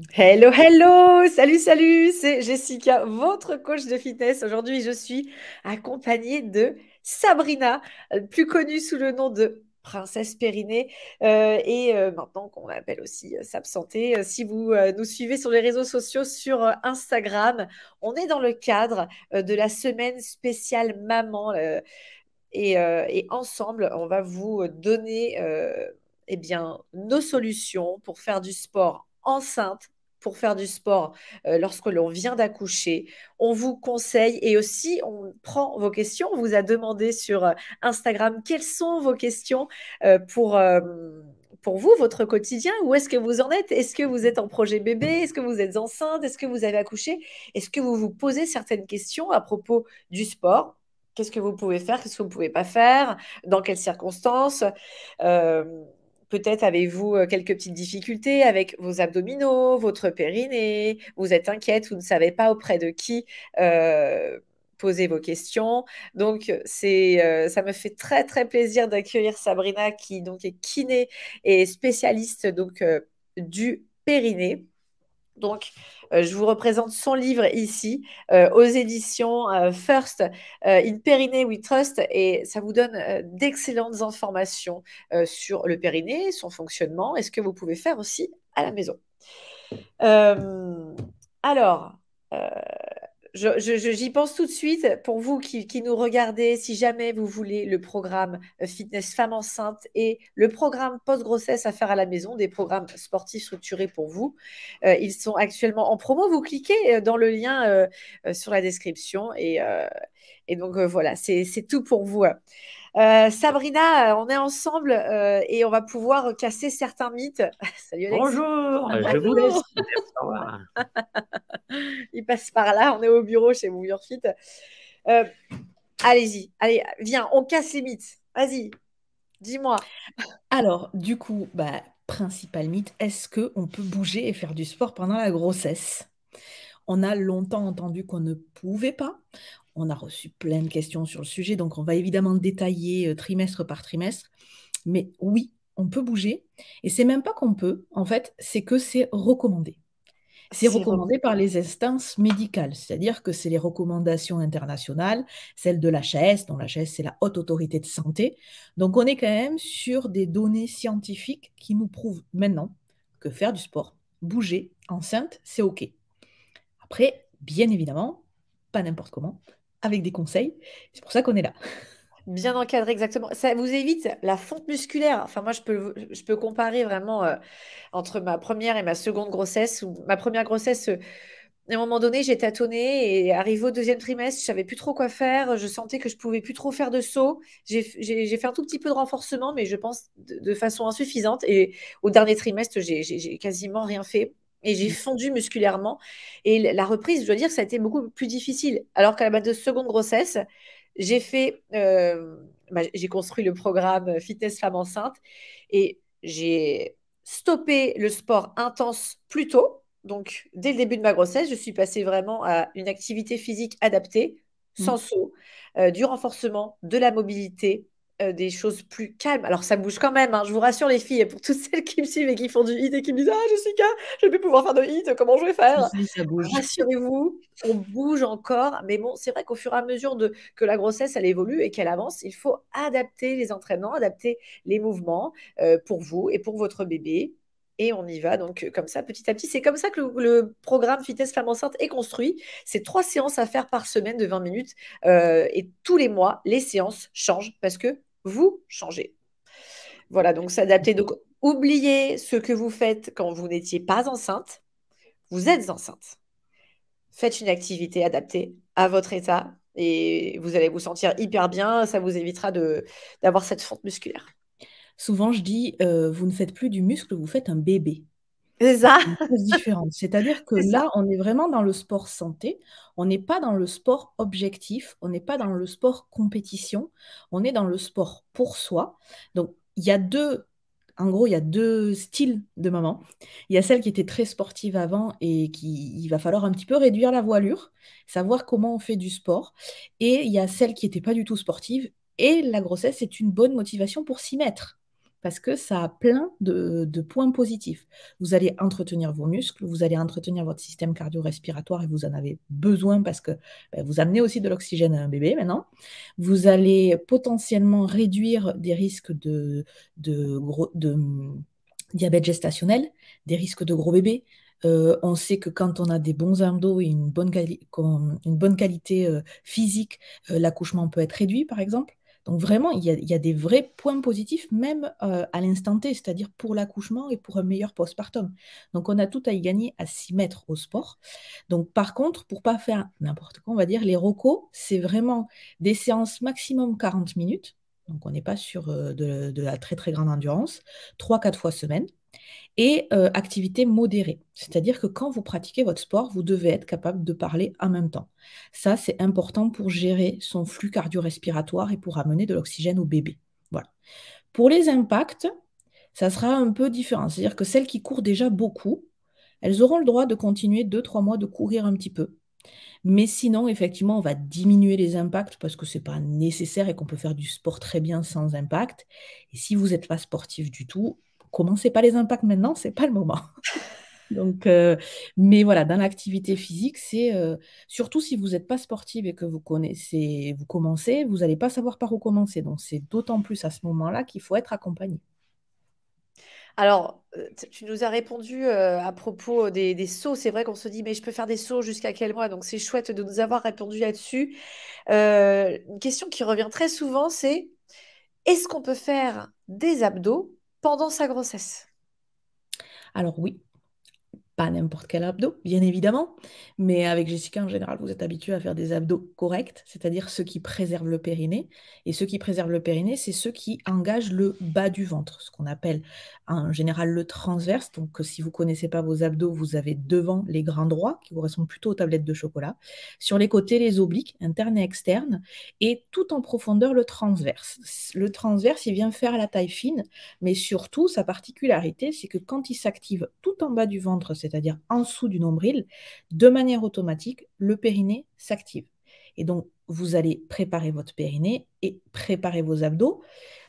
Hello, hello! Salut, salut! C'est Jessica, votre coach de fitness. Aujourd'hui, je suis accompagnée de Sabrina, plus connue sous le nom de Princesse Périnée, et maintenant qu'on l'appelle aussi Sab Santé. Si vous nous suivez sur les réseaux sociaux, sur Instagram, on est dans le cadre de la semaine spéciale maman, et ensemble, on va vous donner eh bien, nos solutions pour faire du sport enceinte, pour faire du sport lorsque l'on vient d'accoucher. On vous conseille et aussi on prend vos questions. On vous a demandé sur Instagram quelles sont vos questions pour vous, votre quotidien. Où est-ce que vous en êtes? Est-ce que vous êtes en projet bébé? Est-ce que vous êtes enceinte? Est-ce que vous avez accouché? Est-ce que vous vous posez certaines questions à propos du sport? Qu'est-ce que vous pouvez faire? Qu'est-ce que vous ne pouvez pas faire? Dans quelles circonstances? Euh, Peut-être avez-vous quelques petites difficultés avec vos abdominaux, votre périnée, vous êtes inquiète, vous ne savez pas auprès de qui euh, poser vos questions. Donc, ça me fait très, très plaisir d'accueillir Sabrina qui donc, est kiné et spécialiste du périnée. Donc, je vous représente son livre ici, aux éditions First, In Périnée We Trust, et ça vous donne d'excellentes informations sur le périnée, son fonctionnement, et ce que vous pouvez faire aussi à la maison. Euh, alors, euh, j'y pense tout de suite. Pour vous qui nous regardez, si jamais vous voulez le programme Fitness Femme Enceinte et le programme Post-Grossesse à faire à la maison, des programmes sportifs structurés pour vous, ils sont actuellement en promo. Vous cliquez dans le lien sur la description et donc voilà, c'est tout pour vous. Sabrina, on est ensemble et on va pouvoir casser certains mythes. Salut Alexis. Bonjour, je vous laisse. Bonjour. Merci, au revoir. Il passe par là, on est au bureau chez Move Your Fit. Euh, Allez-y, allez, viens, on casse les mythes. Vas-y, dis-moi. Alors, du coup, principal mythe, est-ce qu'on peut bouger et faire du sport pendant la grossesse? On a longtemps entendu qu'on ne pouvait pas. On a reçu plein de questions sur le sujet, donc on va évidemment détailler trimestre par trimestre. Mais oui, on peut bouger. Et c'est même pas qu'on peut, en fait, c'est que c'est recommandé. C'est C'est recommandé par les instances médicales, c'est-à-dire que c'est les recommandations internationales, celles de l'HAS, dont l'HAS c'est la Haute Autorité de Santé. Donc on est quand même sur des données scientifiques qui nous prouvent maintenant que faire du sport, bouger, enceinte, c'est OK. Après, bien évidemment, pas n'importe comment, avec des conseils. C'est pour ça qu'on est là. bien encadré, exactement. Ça vous évite la fonte musculaire. Enfin, moi, je peux comparer vraiment entre ma première et ma seconde grossesse. Ou ma première grossesse, à un moment donné, j'ai tâtonné et arrivé au deuxième trimestre, je savais plus trop quoi faire. Je sentais que je pouvais plus trop faire de saut. J'ai fait un tout petit peu de renforcement, mais je pense de façon insuffisante. Et au dernier trimestre, j'ai quasiment rien fait. Et j'ai fondu musculairement. Et la reprise, je dois dire, ça a été beaucoup plus difficile. Alors qu'à ma seconde grossesse, j'ai construit le programme Fitness Femme Enceinte et j'ai stoppé le sport intense plus tôt. Donc, dès le début de ma grossesse, je suis passée vraiment à une activité physique adaptée, sans Mm. saut, du renforcement, de la mobilité, des choses plus calmes. Alors, ça bouge quand même, hein, je vous rassure les filles, pour toutes celles qui me suivent et qui font du hit et qui me disent «Ah, Jessica, je ne vais plus pouvoir faire de hit, comment je vais Si, faire?» si, ça bouge. Rassurez-vous, on bouge encore, mais bon, c'est vrai qu'au fur et à mesure que la grossesse, elle évolue et qu'elle avance, il faut adapter les entraînements, adapter les mouvements pour vous et pour votre bébé. Et on y va donc comme ça, petit à petit. C'est comme ça que le programme Fitness Femme Enceinte est construit. C'est 3 séances à faire par semaine de 20 minutes. Et tous les mois, les séances changent parce que vous changez. Voilà, donc s'adapter. Donc, oubliez ce que vous faites quand vous n'étiez pas enceinte. Vous êtes enceinte. Faites une activité adaptée à votre état et vous allez vous sentir hyper bien. Ça vous évitera d'avoir cette fonte musculaire. Souvent, je dis, vous ne faites plus du muscle, vous faites un bébé. C'est Et ça, c'est une chose différente. C'est-à-dire que c'est ça. là, on est vraiment dans le sport santé, on n'est pas dans le sport objectif, on n'est pas dans le sport compétition, on est dans le sport pour soi. Donc, il y a deux, en gros, il y a deux styles de maman. Il y a celle qui était très sportive avant et il va falloir un petit peu réduire la voilure, savoir comment on fait du sport. Et il y a celle qui n'était pas du tout sportive et la grossesse est une bonne motivation pour s'y mettre. parce que ça a plein de points positifs. Vous allez entretenir vos muscles, vous allez entretenir votre système cardio-respiratoire et vous en avez besoin parce que vous amenez aussi de l'oxygène à un bébé maintenant. Vous allez potentiellement réduire des risques de diabète gestationnel, des risques de gros bébés. On sait que quand on a des bons abdos et une bonne qualité physique, l'accouchement peut être réduit, par exemple. Donc vraiment, il y a des vrais points positifs, même à l'instant T, c'est-à-dire pour l'accouchement et pour un meilleur postpartum. Donc on a tout à y gagner à s'y mettre au sport. Donc par contre, pour ne pas faire n'importe quoi, on va dire, les recos, c'est vraiment des séances maximum 40 minutes. Donc on n'est pas sur de la très très grande endurance, 3-4 fois semaine et activité modérée. C'est-à-dire que quand vous pratiquez votre sport, vous devez être capable de parler en même temps. Ça, c'est important pour gérer son flux cardio-respiratoire et pour amener de l'oxygène au bébé. Voilà. Pour les impacts, ça sera un peu différent. C'est-à-dire que celles qui courent déjà beaucoup, elles auront le droit de continuer 2-3 mois de courir un petit peu. Mais sinon, effectivement, on va diminuer les impacts parce que ce n'est pas nécessaire et qu'on peut faire du sport très bien sans impact. Et si vous n'êtes pas sportif du tout, commencez pas les impacts maintenant, ce n'est pas le moment. Donc, mais voilà, dans l'activité physique, c'est surtout si vous n'êtes pas sportive et que vous commencez, vous n'allez pas savoir par où commencer. Donc, c'est d'autant plus à ce moment-là qu'il faut être accompagné. Alors, tu nous as répondu à propos des sauts. C'est vrai qu'on se dit, mais je peux faire des sauts jusqu'à quel mois? Donc, c'est chouette de nous avoir répondu là-dessus. Une question qui revient très souvent, c'est est-ce qu'on peut faire des abdos pendant sa grossesse? Alors oui, pas n'importe quel abdos, bien évidemment, mais avec Jessica, en général, vous êtes habitué à faire des abdos corrects, c'est-à-dire ceux qui préservent le périnée. Et ceux qui préservent le périnée, c'est ceux qui engagent le bas du ventre, ce qu'on appelle en général le transverse. Donc, si vous ne connaissez pas vos abdos, vous avez devant les grands droits, qui correspondent plutôt aux tablettes de chocolat. Sur les côtés, les obliques, internes et externes, et tout en profondeur, le transverse. Le transverse, il vient faire la taille fine, mais surtout, sa particularité, c'est que quand il s'active tout en bas du ventre, c'est-à-dire en dessous du nombril, de manière automatique, le périnée s'active. Et donc, vous allez préparer votre périnée et préparer vos abdos.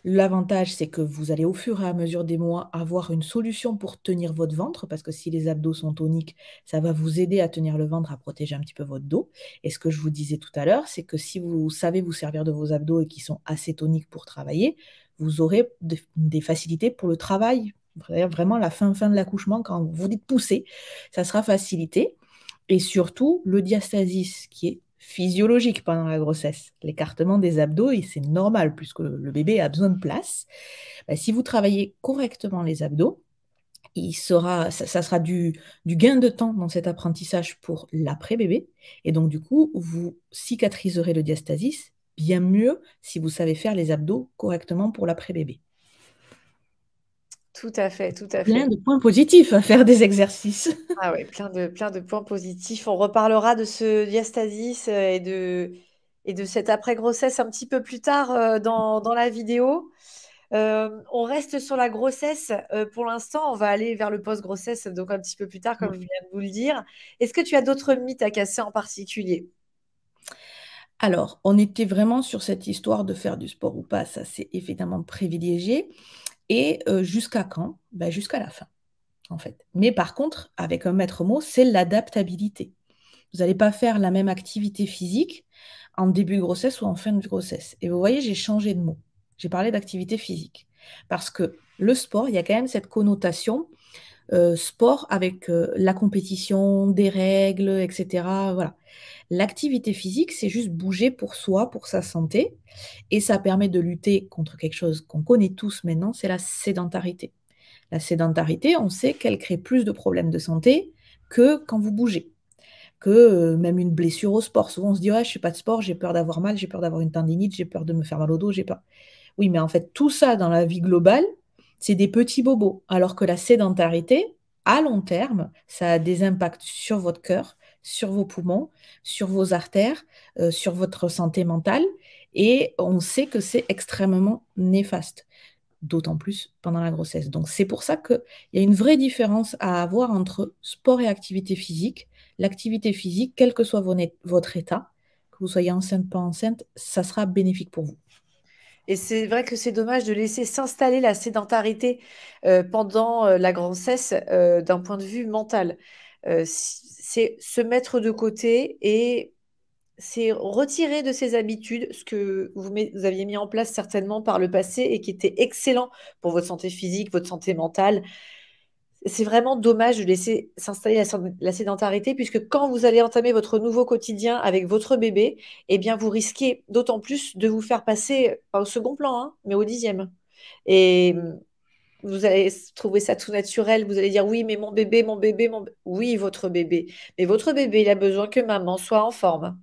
L'avantage, c'est que vous allez au fur et à mesure des mois avoir une solution pour tenir votre ventre, parce que si les abdos sont toniques, ça va vous aider à tenir le ventre, à protéger un petit peu votre dos. Et ce que je vous disais tout à l'heure, c'est que si vous savez vous servir de vos abdos et qui sont assez toniques pour travailler, vous aurez des facilités pour le travail. Vraiment, la fin de l'accouchement, quand vous dites pousser, ça sera facilité. Et surtout, le diastasis qui est physiologique pendant la grossesse. L'écartement des abdos, et c'est normal puisque le bébé a besoin de place. Si vous travaillez correctement les abdos, ça sera du gain de temps dans cet apprentissage pour l'après-bébé. Et donc, du coup, vous cicatriserez le diastasis bien mieux si vous savez faire les abdos correctement pour l'après-bébé. Tout à fait, tout à Plein fait. de points positifs à faire des exercices. Ah ouais, plein de points positifs. On reparlera de ce diastasis et de cette après-grossesse un petit peu plus tard dans la vidéo. On reste sur la grossesse pour l'instant. On va aller vers le post-grossesse, donc un petit peu plus tard, comme je viens de vous le dire. Est-ce que tu as d'autres mythes à casser en particulier? Alors, on était vraiment sur cette histoire de faire du sport ou pas, ça c'est évidemment privilégié. Et jusqu'à quand? Jusqu'à la fin, en fait. Mais par contre, avec un maître mot, c'est l'adaptabilité. Vous n'allez pas faire la même activité physique en début de grossesse ou en fin de grossesse. Et vous voyez, j'ai changé de mot. J'ai parlé d'activité physique. Parce que le sport, il y a quand même cette connotation sport avec la compétition, des règles, etc. Voilà. L'activité physique, c'est juste bouger pour soi, pour sa santé. Et ça permet de lutter contre quelque chose qu'on connaît tous maintenant, c'est la sédentarité. La sédentarité, on sait qu'elle crée plus de problèmes de santé que quand vous bougez, que même une blessure au sport. Souvent, on se dit, ouais, je ne fais pas de sport, j'ai peur d'avoir mal, j'ai peur d'avoir une tendinite, j'ai peur de me faire mal au dos, j'ai peur. Oui, mais en fait, tout ça dans la vie globale, c'est des petits bobos. Alors que la sédentarité, à long terme, ça a des impacts sur votre cœur, sur vos poumons, sur vos artères, sur votre santé mentale. Et on sait que c'est extrêmement néfaste, d'autant plus pendant la grossesse. Donc c'est pour ça qu'il y a une vraie différence à avoir entre sport et activité physique. L'activité physique, quel que soit votre état, que vous soyez enceinte, pas enceinte, ça sera bénéfique pour vous. Et c'est vrai que c'est dommage de laisser s'installer la sédentarité pendant la grossesse d'un point de vue mental. C'est se mettre de côté et c'est retirer de ses habitudes ce que vous aviez mis en place certainement par le passé et qui était excellent pour votre santé physique, votre santé mentale. C'est vraiment dommage de laisser s'installer la sédentarité, puisque quand vous allez entamer votre nouveau quotidien avec votre bébé, eh bien, vous risquez d'autant plus de vous faire passer, pas au second plan, hein, mais au 10e. Et vous allez trouver ça tout naturel. Vous allez dire, oui, mais mon bébé, mon bébé, Oui, votre bébé. Mais votre bébé, il a besoin que maman soit en forme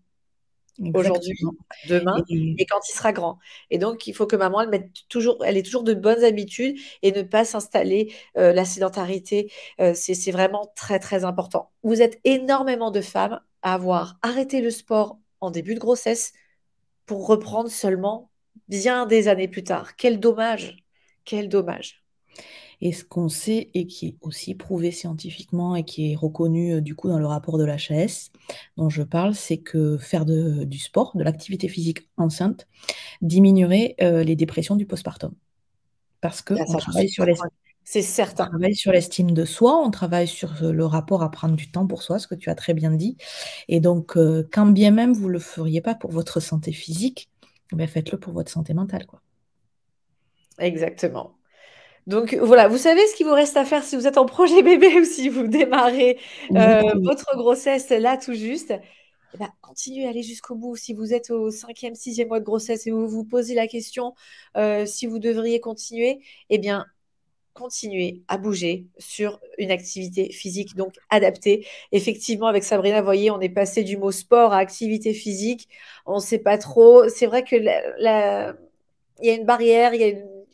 aujourd'hui, Exactement. demain Et, et quand il sera grand. Et donc, il faut que maman, elle ait toujours de bonnes habitudes et ne pas s'installer la sédentarité. C'est vraiment très, très important. Vous êtes énormément de femmes à avoir arrêté le sport en début de grossesse pour reprendre seulement bien des années plus tard. Quel dommage! Quel dommage! Et ce qu'on sait et qui est aussi prouvé scientifiquement et qui est reconnu du coup dans le rapport de l'HAS dont je parle, c'est que faire du sport, de l'activité physique enceinte, diminuerait les dépressions du postpartum. Parce Ah, qu'on ça, j'en suis travaille sur certaine. C'est certain. l'estime de soi, on travaille sur le rapport à prendre du temps pour soi, ce que tu as très bien dit. Et donc, quand bien même vous ne le feriez pas pour votre santé physique, ben faites-le pour votre santé mentale, quoi. Exactement. Donc voilà, vous savez ce qu'il vous reste à faire si vous êtes en projet bébé ou si vous démarrez Exactement. votre grossesse là tout juste. Eh ben, continuez à aller jusqu'au bout. Si vous êtes au 5e, 6e mois de grossesse et vous vous posez la question si vous devriez continuer, eh bien, continuez à bouger sur une activité physique donc adaptée. Effectivement, avec Sabrina, vous voyez, on est passé du mot sport à activité physique. On ne sait pas trop. C'est vrai que il y a une barrière, il y a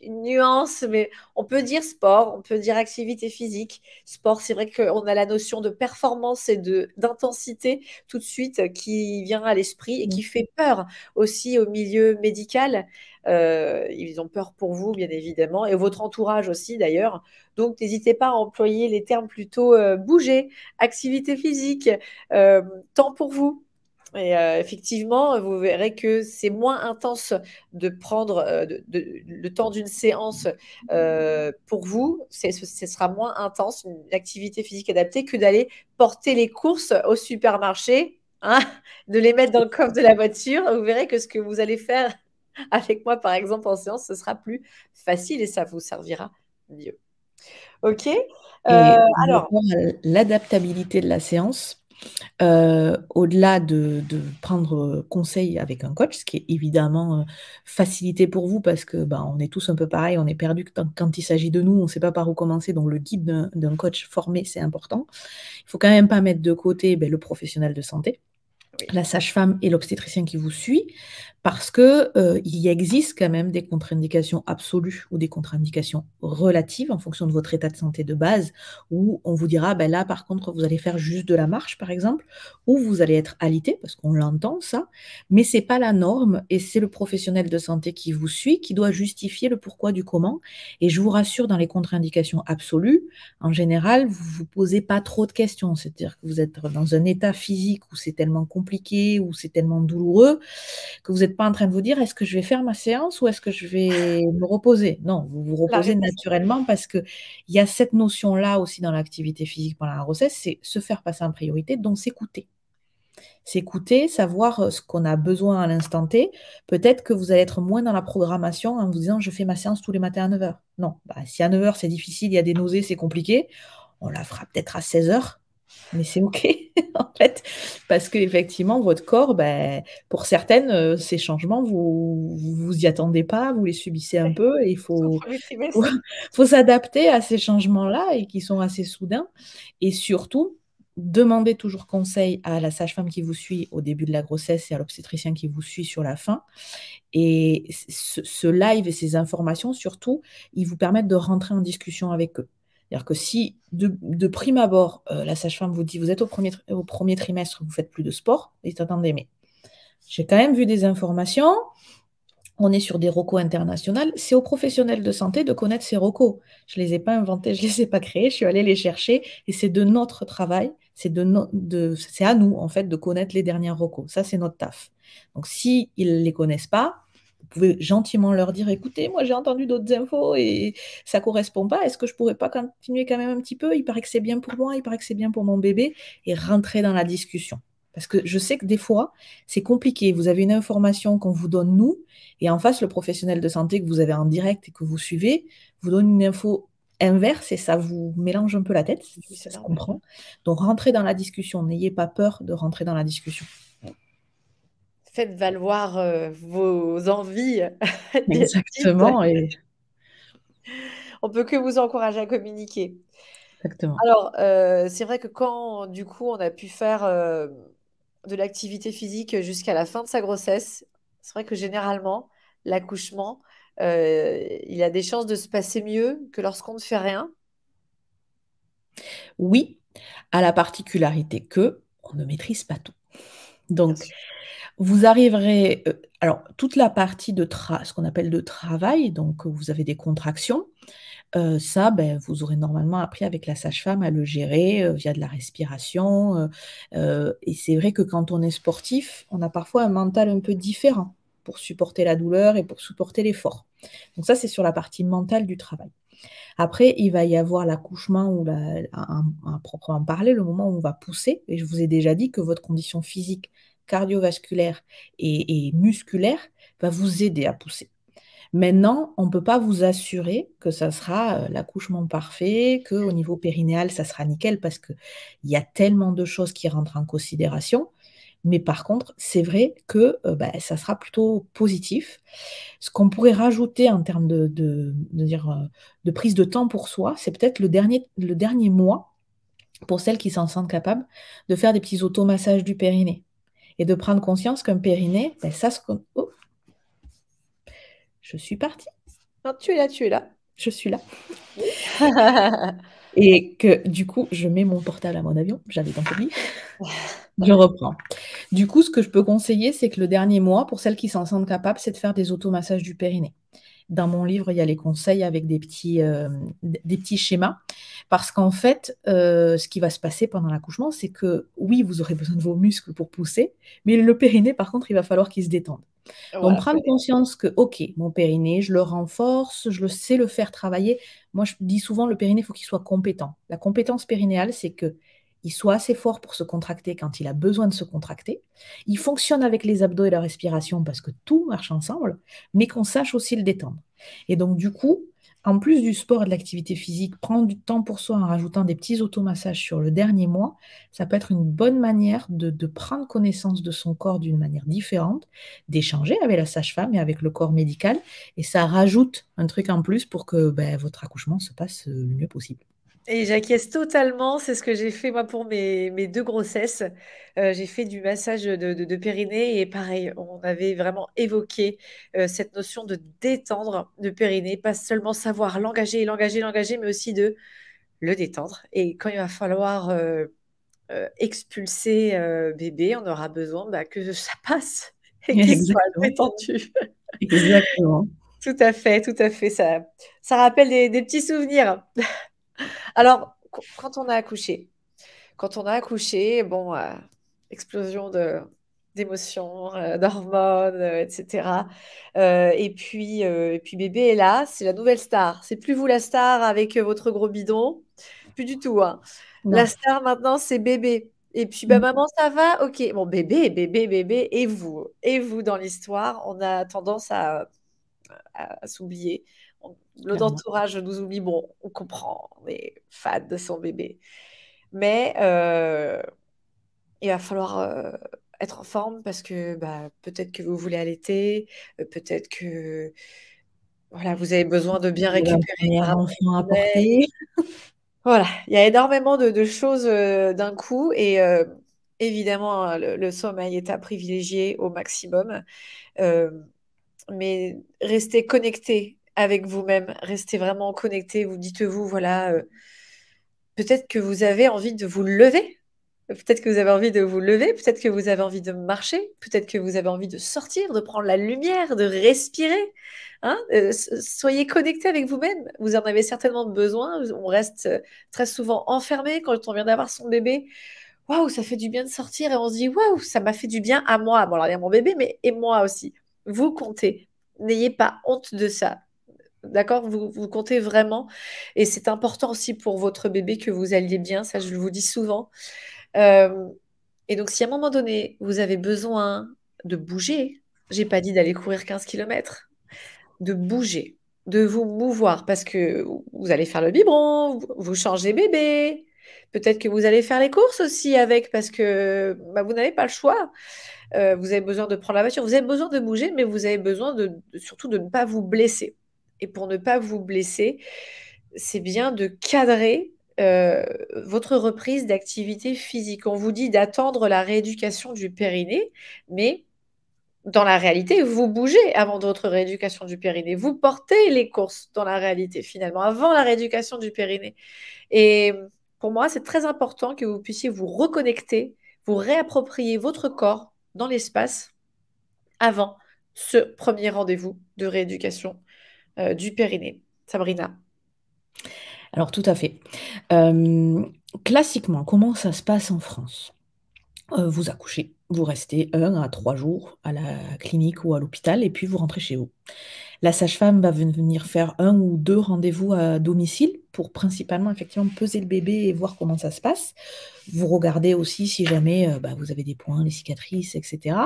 une nuance, mais on peut dire sport, on peut dire activité physique. Sport, c'est vrai qu'on a la notion de performance et d'intensité tout de suite qui vient à l'esprit et qui fait peur aussi au milieu médical. Ils ont peur pour vous, bien évidemment, et votre entourage aussi d'ailleurs. Donc, n'hésitez pas à employer les termes plutôt bouger, activité physique, euh, temps pour vous. Et effectivement, vous verrez que c'est moins intense de prendre le temps d'une séance pour vous. Ce sera moins intense, une activité physique adaptée, que d'aller porter les courses au supermarché, hein, de les mettre dans le coffre de la voiture. Vous verrez que ce que vous allez faire avec moi, par exemple, en séance, ce sera plus facile et ça vous servira mieux. OK. Et par Alors, rapport à l'adaptabilité de la séance, au-delà de prendre conseil avec un coach, ce qui est évidemment facilité pour vous parce que ben, on est tous un peu pareil, on est perdu quand il s'agit de nous, on ne sait pas par où commencer, donc le guide d'un coach formé, c'est important. Il ne faut quand même pas mettre de côté ben, le professionnel de santé, oui. la sage-femme et l'obstétricien qui vous suit, parce que il existe quand même des contre-indications absolues ou des contre-indications relatives en fonction de votre état de santé de base, où on vous dira, ben là, par contre, vous allez faire juste de la marche, par exemple, ou vous allez être alité, parce qu'on l'entend, ça, mais c'est pas la norme, et c'est le professionnel de santé qui vous suit qui doit justifier le pourquoi du comment. Et je vous rassure, dans les contre-indications absolues, en général, vous vous posez pas trop de questions, c'est-à-dire que vous êtes dans un état physique où c'est tellement compliqué, où c'est tellement douloureux, que vous n'êtes pas en train de vous dire est-ce que je vais faire ma séance ou est-ce que je vais me reposer? Non, vous vous La reposez réponse. naturellement parce qu'il y a cette notion-là aussi dans l'activité physique pendant la grossesse, c'est se faire passer en priorité, donc s'écouter. S'écouter, savoir ce qu'on a besoin à l'instant T. Peut-être que vous allez être moins dans la programmation en vous disant je fais ma séance tous les matins à 9 heures. Non, bah, si à 9 heures c'est difficile, il y a des nausées, c'est compliqué, on la fera peut-être à 16 heures. Mais c'est OK, en fait, parce qu'effectivement, votre corps, ben, pour certaines, ces changements, vous y attendez pas, vous les subissez un peu et il Au faut, premier faut, trimestre. faut s'adapter à ces changements-là et qui sont assez soudains. Et surtout, demandez toujours conseil à la sage-femme qui vous suit au début de la grossesse et à l'obstétricien qui vous suit sur la fin. Et ce live et ces informations, surtout, ils vous permettent de rentrer en discussion avec eux. C'est-à-dire que si, de prime abord, la sage-femme vous dit, vous êtes au premier trimestre, vous ne faites plus de sport, dites, attendez, mais j'ai quand même vu des informations, on est sur des recos internationales, c'est aux professionnels de santé de connaître ces recos. Je ne les ai pas inventés, je ne les ai pas créés, je suis allée les chercher, et c'est de notre travail, c'est à nous, en fait, de connaître les dernières recos. Ça, c'est notre taf. Donc, s'ils ne les connaissent pas, Vous pouvez gentiment leur dire, écoutez, moi j'ai entendu d'autres infos et ça ne correspond pas. Est-ce que je ne pourrais pas continuer quand même un petit peu? Il paraît que c'est bien pour moi, il paraît que c'est bien pour mon bébé. Et rentrer dans la discussion. Parce que je sais que des fois, c'est compliqué. Vous avez une information qu'on vous donne nous, et en face, le professionnel de santé que vous avez en direct et que vous suivez vous donne une info inverse et ça vous mélange un peu la tête, Oui, ça c'est se normal. comprend. Donc, rentrez dans la discussion. N'ayez pas peur de rentrer dans la discussion. Faites valoir vos envies. Dites. Exactement, et On peut que vous encourager à communiquer. exactement. Alors, c'est vrai que quand, du coup, on a pu faire de l'activité physique jusqu'à la fin de sa grossesse, c'est vrai que généralement, l'accouchement, il a des chances de se passer mieux que lorsqu'on ne fait rien. Oui, à la particularité que on ne maîtrise pas tout. Bien Donc, sûr. vous arriverez, alors toute la partie de ce qu'on appelle de travail, donc vous avez des contractions, ça, vous aurez normalement appris avec la sage-femme à le gérer, via de la respiration, et c'est vrai que quand on est sportif, on a parfois un mental un peu différent pour supporter la douleur et pour supporter l'effort. Donc ça, c'est sur la partie mentale du travail. Après, il va y avoir l'accouchement ou à proprement parler, le moment où on va pousser. Et je vous ai déjà dit que votre condition physique, cardiovasculaire et musculaire va vous aider à pousser. Maintenant, on ne peut pas vous assurer que ça sera l'accouchement parfait, qu'au niveau périnéal, ça sera nickel, parce qu'il y a tellement de choses qui rentrent en considération. Mais par contre, c'est vrai que ça sera plutôt positif. Ce qu'on pourrait rajouter en termes de prise de temps pour soi, c'est peut-être le dernier mois, pour celles qui s'en sentent capables, de faire des petits automassages du périnée et de prendre conscience qu'un périnée, Oh, je suis partie, Non, tu es là, tu es là. je suis là. Oui. Et que du coup, je mets mon portable à mon avion, j'avais tant oublié. Je reprends. Du coup, ce que je peux conseiller, c'est que le dernier mois, pour celles qui s'en sentent capables, c'est de faire des automassages du périnée. Dans mon livre, il y a les conseils avec des petits schémas. Parce qu'en fait, ce qui va se passer pendant l'accouchement, c'est que oui, vous aurez besoin de vos muscles pour pousser, mais le périnée, par contre, il va falloir qu'il se détende. Donc, Voilà, prendre conscience que, OK, mon périnée, je le renforce, je le sais le faire travailler. Moi, je dis souvent, le périnée, il faut qu'il soit compétent. La compétence périnéale, c'est que il soit assez fort pour se contracter quand il a besoin de se contracter. Il fonctionne avec les abdos et la respiration parce que tout marche ensemble, mais qu'on sache aussi le détendre. Et donc, du coup, en plus du sport et de l'activité physique, prendre du temps pour soi en rajoutant des petits automassages sur le dernier mois, ça peut être une bonne manière de prendre connaissance de son corps d'une manière différente, d'échanger avec la sage-femme et avec le corps médical, et ça rajoute un truc en plus pour que votre accouchement se passe le mieux possible. et j'acquiesce totalement, c'est ce que j'ai fait moi pour mes deux grossesses. J'ai fait du massage de périnée et pareil, on avait vraiment évoqué cette notion de détendre le périnée, pas seulement savoir l'engager, mais aussi de le détendre. Et quand il va falloir expulser bébé, on aura besoin que ça passe et qu'il soit Exactement, détendu. exactement. Tout à fait. Ça rappelle des petits souvenirs. Alors, quand on a accouché, bon, explosion d'émotions, d'hormones, etc. Et puis bébé est là, c'est la nouvelle star. C'est plus vous la star avec votre gros bidon, plus du tout, hein. La Non. star maintenant, c'est bébé. Et puis, bah, Mm. maman, ça va? Ok. Bon, bébé, et vous dans l'histoire, on a tendance à s'oublier. Notre Clairement. entourage nous oublie. Bon, on comprend, on est fan de son bébé. Mais il va falloir être en forme parce que bah, peut-être que vous voulez allaiter, peut-être que voilà, vous avez besoin de bien Vous avez un récupérer premier par rapport enfant à au sommeil. porter. Voilà, il y a énormément de choses d'un coup et évidemment, hein, le sommeil est à privilégier au maximum. Euh, mais restez connecté avec vous-même, restez vraiment connecté. Vous dites-vous, voilà, peut-être que vous avez envie de vous lever. Peut-être que vous avez envie de vous lever, peut-être que vous avez envie de marcher, peut-être que vous avez envie de sortir, de prendre la lumière, de respirer. Hein. Soyez connecté avec vous-même. Vous en avez certainement besoin. On reste très souvent enfermé quand on vient d'avoir son bébé. Waouh, ça fait du bien de sortir et on se dit waouh, ça m'a fait du bien à moi. Bon, alors il y a mon bébé, mais et moi aussi. Vous comptez. n'ayez pas honte de ça. D'accord? Vous comptez vraiment. Et c'est important aussi pour votre bébé que vous alliez bien. Ça, je vous dis souvent. Euh, et donc, si à un moment donné, vous avez besoin de bouger, j'ai pas dit d'aller courir 15 kilomètres, de bouger, de vous mouvoir parce que vous allez faire le biberon, vous changez bébé. Peut-être que vous allez faire les courses aussi avec parce que bah, vous n'avez pas le choix. Vous avez besoin de prendre la voiture, vous avez besoin de bouger, mais vous avez besoin surtout de ne pas vous blesser. Et pour ne pas vous blesser, c'est bien de cadrer votre reprise d'activité physique. On vous dit d'attendre la rééducation du périnée, mais dans la réalité, vous bougez avant votre rééducation du périnée. Vous portez les courses dans la réalité, finalement, avant la rééducation du périnée. Et pour moi, c'est très important que vous puissiez vous reconnecter, vous réapproprier votre corps dans l'espace avant ce premier rendez-vous de rééducation du périnée. Sabrina. Alors, tout à fait. Classiquement, comment ça se passe en France? Vous accouchez, vous restez 1 à 3 jours à la clinique ou à l'hôpital et puis vous rentrez chez vous. La sage-femme va venir faire 1 ou 2 rendez-vous à domicile pour principalement effectivement peser le bébé et voir comment ça se passe. Vous regardez aussi si jamais vous avez des points, les cicatrices, etc.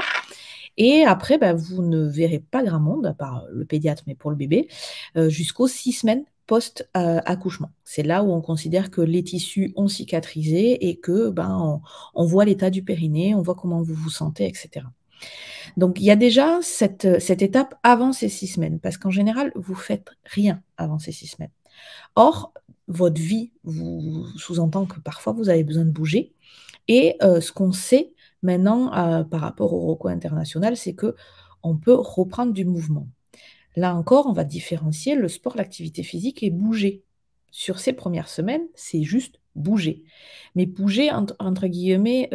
Et après, vous ne verrez pas grand monde, à part le pédiatre, mais pour le bébé, jusqu'aux 6 semaines post-accouchement. C'est là où on considère que les tissus ont cicatrisé et que on voit l'état du périnée, on voit comment vous vous sentez, etc. Donc, il y a déjà cette étape avant ces 6 semaines, parce qu'en général, vous ne faites rien avant ces 6 semaines. Or, votre vie vous sous-entend que parfois, vous avez besoin de bouger. Et ce qu'on sait maintenant par rapport au ROCO international, c'est qu'on peut reprendre du mouvement. Là encore, on va différencier le sport, l'activité physique et bouger. Sur ces premières semaines, c'est juste bouger. Mais bouger, entre guillemets,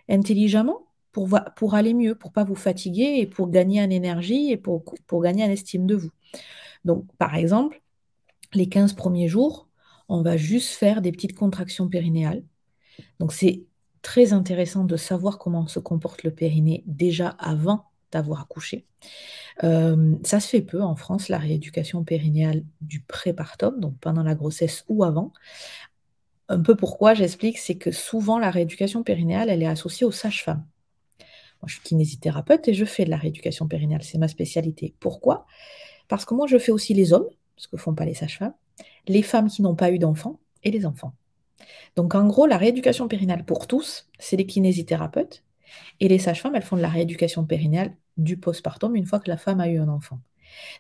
intelligemment pour aller mieux, pour ne pas vous fatiguer et pour gagner en énergie et pour gagner en estime de vous. Donc, par exemple, les 15 premiers jours, on va juste faire des petites contractions périnéales. Donc, c'est très intéressant de savoir comment se comporte le périnée déjà avant d'avoir accouché. Ça se fait peu en France, la rééducation périnéale du prépartum, donc pendant la grossesse ou avant. Un peu pourquoi, j'explique, c'est que souvent la rééducation périnéale, elle est associée aux sages-femmes. Moi, je suis kinésithérapeute et je fais de la rééducation périnéale, c'est ma spécialité. Pourquoi? Parce que moi, je fais aussi les hommes, ce que ne font pas les sages-femmes, les femmes qui n'ont pas eu d'enfants et les enfants. Donc, en gros, la rééducation périnale pour tous, c'est les kinésithérapeutes. Et les sages-femmes, elles font de la rééducation périnéale du postpartum une fois que la femme a eu un enfant.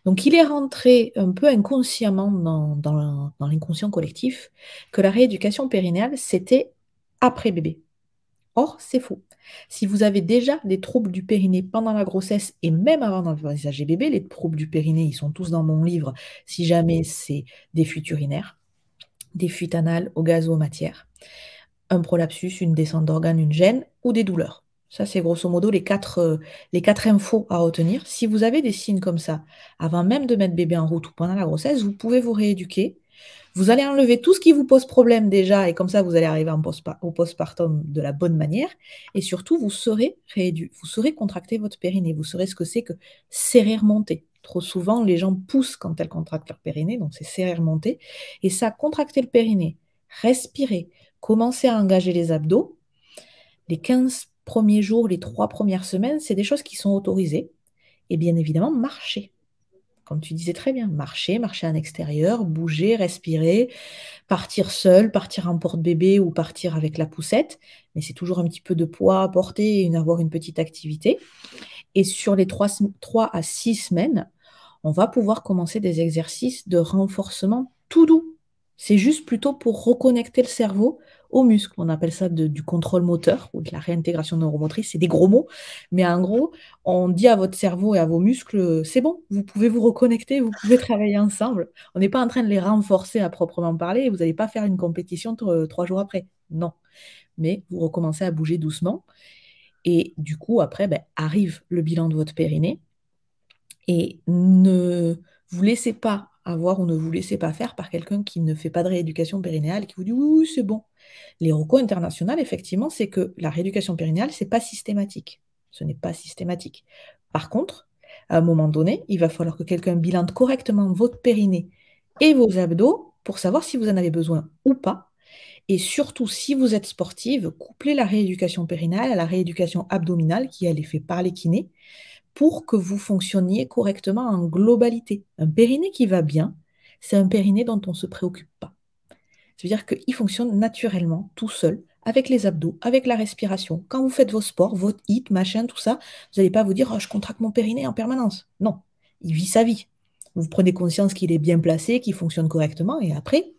Donc, il est rentré un peu inconsciemment dans l'inconscient collectif que la rééducation périnéale, c'était après bébé. Or, c'est faux. Si vous avez déjà des troubles du périnée pendant la grossesse et même avant d'envisager bébé, les troubles du périnée, ils sont tous dans mon livre, si jamais c'est des fuites urinaires, des fuites anales au gaz ou aux matières, un prolapsus, une descente d'organes, une gêne ou des douleurs. Ça, c'est grosso modo les quatre infos à retenir. Si vous avez des signes comme ça, avant même de mettre bébé en route ou pendant la grossesse, vous pouvez vous rééduquer. Vous allez enlever tout ce qui vous pose problème déjà, et comme ça, vous allez arriver au postpartum de la bonne manière. Et surtout, vous saurez contracter votre périnée. Vous saurez ce que c'est que serrer remonter. Trop souvent, les gens poussent quand elles contractent leur périnée, donc c'est serrer remonter. Et ça, contracter le périnée, respirer, commencer à engager les abdos. Les 15 premiers jours, les 3 premières semaines, c'est des choses qui sont autorisées. Et bien évidemment, marcher. Comme tu disais très bien, marcher en extérieur, bouger, respirer, partir seul, partir en porte-bébé ou partir avec la poussette. Mais c'est toujours un petit peu de poids à porter et avoir une petite activité. Et sur les 3 à 6 semaines, on va pouvoir commencer des exercices de renforcement tout doux. C'est juste plutôt pour reconnecter le cerveau aux muscles. On appelle ça du contrôle moteur ou de la réintégration neuromotrice. C'est des gros mots, mais en gros, on dit à votre cerveau et à vos muscles, c'est bon, vous pouvez vous reconnecter, vous pouvez travailler ensemble. On n'est pas en train de les renforcer à proprement parler et vous n'allez pas faire une compétition 3 jours après. Non. Mais vous recommencez à bouger doucement. Et du coup, après, arrive le bilan de votre périnée. Et ne vous laissez pas avoir ou ne vous laissez pas faire par quelqu'un qui ne fait pas de rééducation périnéale, qui vous dit oui, c'est bon. Les ROCO internationales, effectivement, c'est que la rééducation périnéale, c'est pas systématique. Ce n'est pas systématique. Par contre, À un moment donné, il va falloir que quelqu'un bilante correctement votre périnée et vos abdos pour savoir si vous en avez besoin ou pas. Et surtout, si vous êtes sportive, couplez la rééducation périnale à la rééducation abdominale qui, elle, est faite par les kinés pour que vous fonctionniez correctement en globalité. Un périnée qui va bien, c'est un périnée dont on ne se préoccupe pas. C'est-à-dire qu'il fonctionne naturellement, tout seul, avec les abdos, avec la respiration. Quand vous faites vos sports, votre hit, machin, tout ça, vous n'allez pas vous dire, oh, je contracte mon périnée en permanence. Non, il vit sa vie. Vous prenez conscience qu'il est bien placé, qu'il fonctionne correctement, et après,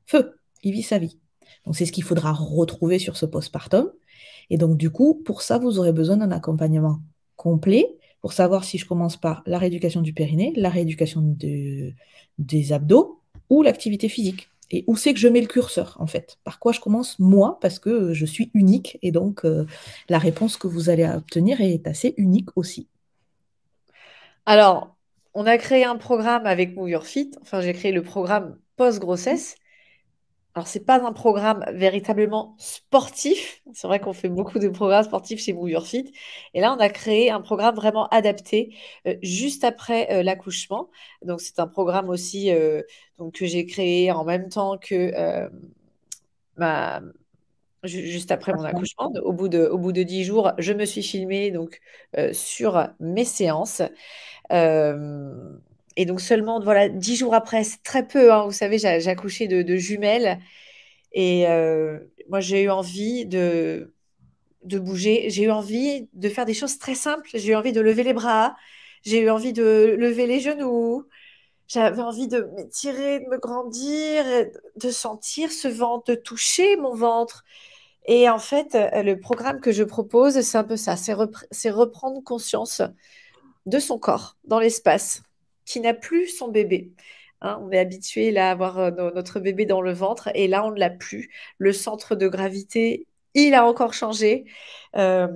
feu, il vit sa vie. Donc c'est ce qu'il faudra retrouver sur ce postpartum. Et donc du coup, pour ça, vous aurez besoin d'un accompagnement complet pour savoir si je commence par la rééducation du périnée, la rééducation des abdos ou l'activité physique. Et où c'est que je mets le curseur, en fait? Par quoi je commence, moi, parce que je suis unique, et donc la réponse que vous allez obtenir est assez unique aussi. Alors, on a créé un programme avec Move Your Fit. Enfin, j'ai créé le programme post-grossesse. Alors, c'est pas un programme véritablement sportif. C'est vrai qu'on fait beaucoup de programmes sportifs chez Move Your Fit. Et là, on a créé un programme vraiment adapté juste après l'accouchement. Donc, c'est un programme aussi donc, que j'ai créé en même temps que ma, juste après mon accouchement. Au bout de 10 jours, je me suis filmée donc, sur mes séances. Euh, et donc seulement voilà, 10 jours après, c'est très peu, hein, vous savez, j'ai accouché de jumelles. Et moi, j'ai eu envie de bouger. J'ai eu envie de faire des choses très simples. J'ai eu envie de lever les bras. J'ai eu envie de lever les genoux. J'avais envie de m'étirer, de me grandir, et de sentir ce ventre, de toucher mon ventre. Et en fait, le programme que je propose, c'est un peu ça, c'est reprendre conscience de son corps dans l'espace, qui n'a plus son bébé. Hein, on est habitué là à avoir notre bébé dans le ventre et là on ne l'a plus. Le centre de gravité, il a encore changé. Euh,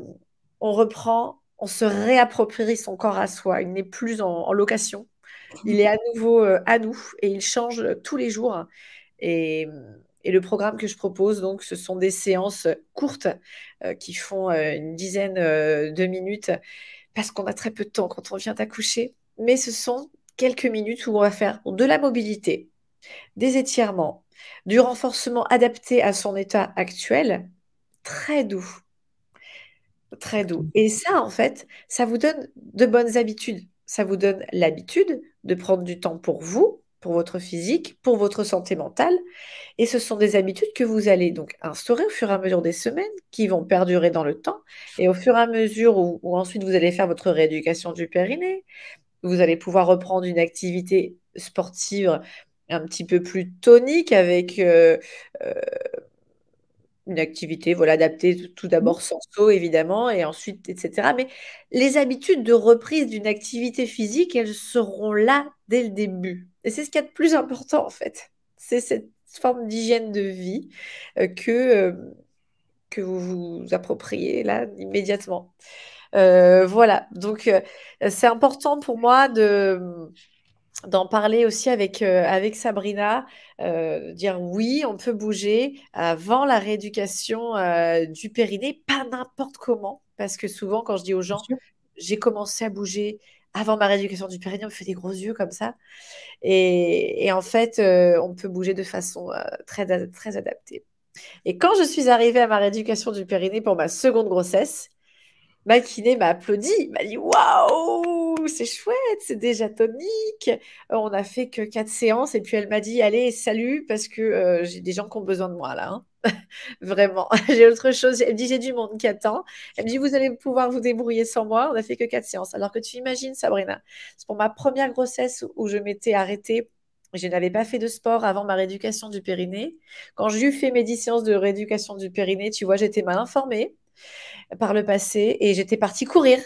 on reprend, on se réapproprie son corps à soi. Il n'est plus en location. Il est à nouveau à nous et il change tous les jours. Et, et le programme que je propose, donc, ce sont des séances courtes qui font une dizaine de minutes parce qu'on a très peu de temps quand on vient d'accoucher. Mais ce sont quelques minutes où on va faire de la mobilité, des étirements, du renforcement adapté à son état actuel, très doux, très doux. Et ça, en fait, ça vous donne de bonnes habitudes. Ça vous donne l'habitude de prendre du temps pour vous, pour votre physique, pour votre santé mentale. Et ce sont des habitudes que vous allez donc instaurer au fur et à mesure des semaines, qui vont perdurer dans le temps. Et au fur et à mesure où ensuite vous allez faire votre rééducation du périnée, vous allez pouvoir reprendre une activité sportive un petit peu plus tonique avec euh, une activité voilà, adaptée tout d'abord sans saut évidemment et ensuite etc. Mais les habitudes de reprise d'une activité physique, elles seront là dès le début. Et c'est ce qu'il y a de plus important en fait. C'est cette forme d'hygiène de vie que vous vous appropriez là immédiatement. Voilà, donc c'est important pour moi d'en parler aussi avec Sabrina, dire oui, on peut bouger avant la rééducation du périnée, pas n'importe comment, parce que souvent quand je dis aux Bien gens, sûr. j'ai commencé à bouger avant ma rééducation du périnée, on me fait des gros yeux comme ça, et en fait, on peut bouger de façon très adaptée. Et quand je suis arrivée à ma rééducation du périnée pour ma seconde grossesse, ma kiné m'a applaudi, il m'a dit waouh, c'est chouette, c'est déjà tonique. On a fait que 4 séances et puis elle m'a dit allez, salut, parce que j'ai des gens qui ont besoin de moi là. Hein. Vraiment, j'ai autre chose. Elle me dit j'ai du monde qui attend. Elle me dit vous allez pouvoir vous débrouiller sans moi. On a fait que 4 séances. Alors que tu imagines, Sabrina, c'est pour ma première grossesse où je m'étais arrêtée. Je n'avais pas fait de sport avant ma rééducation du périnée. Quand j'ai eu fait mes 10 séances de rééducation du périnée, tu vois, j'étais mal informée par le passé et j'étais partie courir.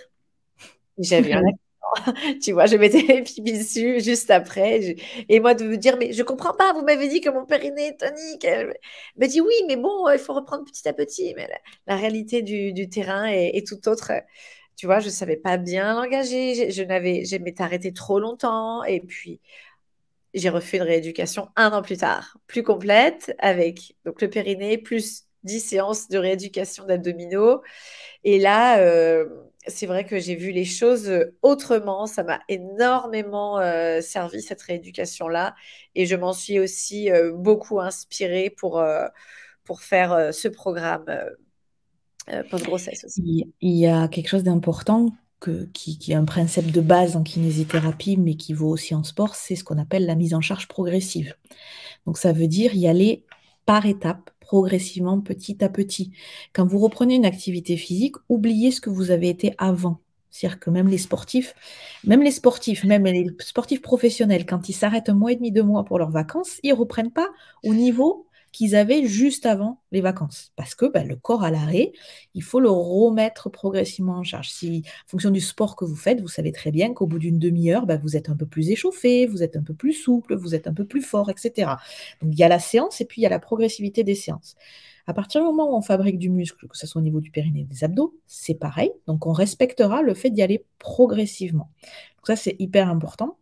J'avais un accident, tu vois, je mettais les pipi dessus juste après. Et moi, de me dire, mais je comprends pas, vous m'avez dit que mon périnée est tonique. Elle me dit, oui, mais bon, il faut reprendre petit à petit. Mais la réalité du terrain est tout autre. Tu vois, je ne savais pas bien l'engager. Je m'étais arrêtée trop longtemps. Et puis, j'ai refait une rééducation 1 an plus tard, plus complète, avec donc, le périnée, plus 10 séances de rééducation d'abdominaux. Et là, c'est vrai que j'ai vu les choses autrement. Ça m'a énormément servi, cette rééducation-là. Et je m'en suis aussi beaucoup inspirée pour faire ce programme post-grossesse aussi. Il y a quelque chose d'important qui est un principe de base en kinésithérapie, mais qui vaut aussi en sport, c'est ce qu'on appelle la mise en charge progressive. Donc ça veut dire y aller par étapes, progressivement, petit à petit. Quand vous reprenez une activité physique, oubliez ce que vous avez été avant. C'est-à-dire que même les sportifs, même les sportifs professionnels, quand ils s'arrêtent 1 mois et demi, 2 mois pour leurs vacances, ils ne reprennent pas au niveau qu'ils avaient juste avant les vacances. Parce que le corps à l'arrêt, il faut le remettre progressivement en charge. Si, en fonction du sport que vous faites, vous savez très bien qu'au bout d'une demi-heure, vous êtes un peu plus échauffé, vous êtes un peu plus souple, vous êtes un peu plus fort, etc. Donc il y a la séance et puis il y a la progressivité des séances. À partir du moment où on fabrique du muscle, que ce soit au niveau du périnée et des abdos, c'est pareil. Donc on respectera le fait d'y aller progressivement. Donc ça, c'est hyper important.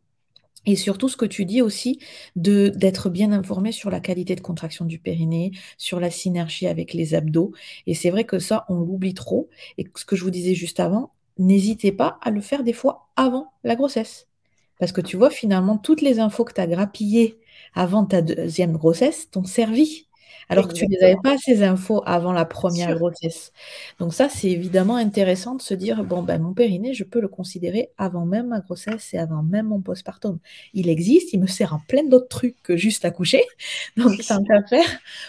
Et surtout, ce que tu dis aussi, d'être bien informé sur la qualité de contraction du périnée, sur la synergie avec les abdos. Et c'est vrai que ça, on l'oublie trop. Et ce que je vous disais juste avant, n'hésitez pas à le faire des fois avant la grossesse. Parce que tu vois, finalement, toutes les infos que tu as grappillées avant ta deuxième grossesse t'ont servi. Alors que tu ne avais Exactement, pas ces infos avant la bien première sûr. grossesse. Donc ça, c'est évidemment intéressant de se dire, bon, mon périnée, je peux le considérer avant même ma grossesse et avant même mon postpartum. Il existe, il me sert en plein d'autres trucs que juste accoucher. Donc, tant qu'à faire,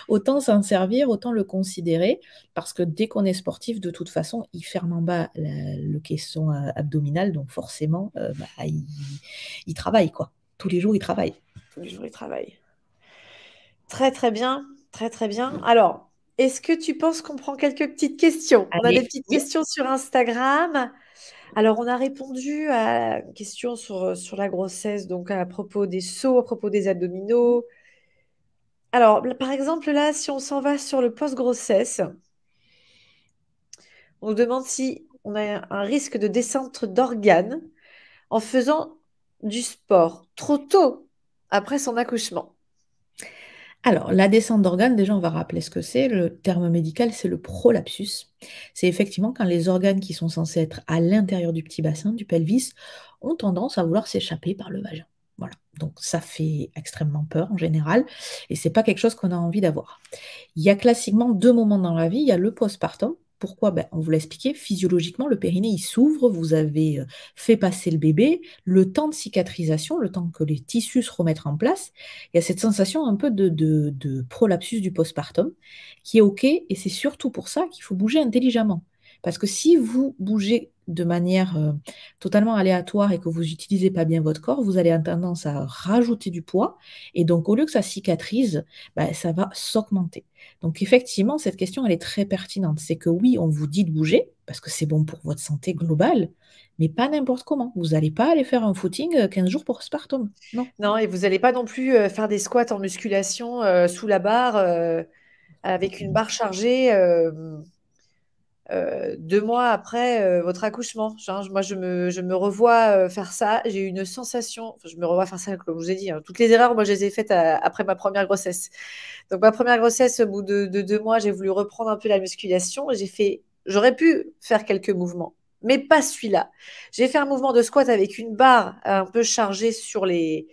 autant s'en servir, autant le considérer, parce que dès qu'on est sportif, de toute façon, il ferme en bas le caisson abdominal, donc forcément, il travaille, quoi. Tous les jours, il travaille. Tous les jours, il travaille. Très, très bien. Très, très bien. Alors, est-ce que tu penses qu'on prend quelques petites questions? On a des Allez, petites oui. questions sur Instagram. Alors, on a répondu à une question sur la grossesse, donc à propos des sauts, à propos des abdominaux. Alors, par exemple, là, si on s'en va sur le post-grossesse, on nous demande si on a un risque de descente d'organes en faisant du sport trop tôt après son accouchement. Alors, la descente d'organes, déjà, on va rappeler ce que c'est. Le terme médical, c'est le prolapsus. C'est effectivement quand les organes qui sont censés être à l'intérieur du petit bassin, du pelvis, ont tendance à vouloir s'échapper par le vagin. Voilà. Donc, ça fait extrêmement peur en général, et c'est pas quelque chose qu'on a envie d'avoir. Il y a classiquement 2 moments dans la vie. Il y a le postpartum. Pourquoi? On vous l'a expliqué, physiologiquement, le périnée, il s'ouvre, vous avez fait passer le bébé, le temps de cicatrisation, le temps que les tissus se remettent en place, il y a cette sensation un peu de prolapsus du postpartum qui est OK, et c'est surtout pour ça qu'il faut bouger intelligemment. Parce que si vous bougez de manière totalement aléatoire et que vous n'utilisez pas bien votre corps, vous allez avoir tendance à rajouter du poids, et donc au lieu que ça cicatrise, ça va s'augmenter. Donc effectivement, cette question, elle est très pertinente. C'est que oui, on vous dit de bouger, parce que c'est bon pour votre santé globale, mais pas n'importe comment. Vous n'allez pas aller faire un footing 15 jours postpartum. Non. Non, et vous n'allez pas non plus faire des squats en musculation sous la barre avec une barre chargée 2 mois après votre accouchement. Genre, moi, je me revois faire ça. J'ai eu une sensation, enfin, je me revois faire ça, comme je vous ai dit, hein. Toutes les erreurs, moi, je les ai faites après ma première grossesse. Donc, ma première grossesse, au bout de 2 mois, j'ai voulu reprendre un peu la musculation. J'aurais pu faire quelques mouvements, mais pas celui-là. J'ai fait un mouvement de squat avec une barre un peu chargée sur les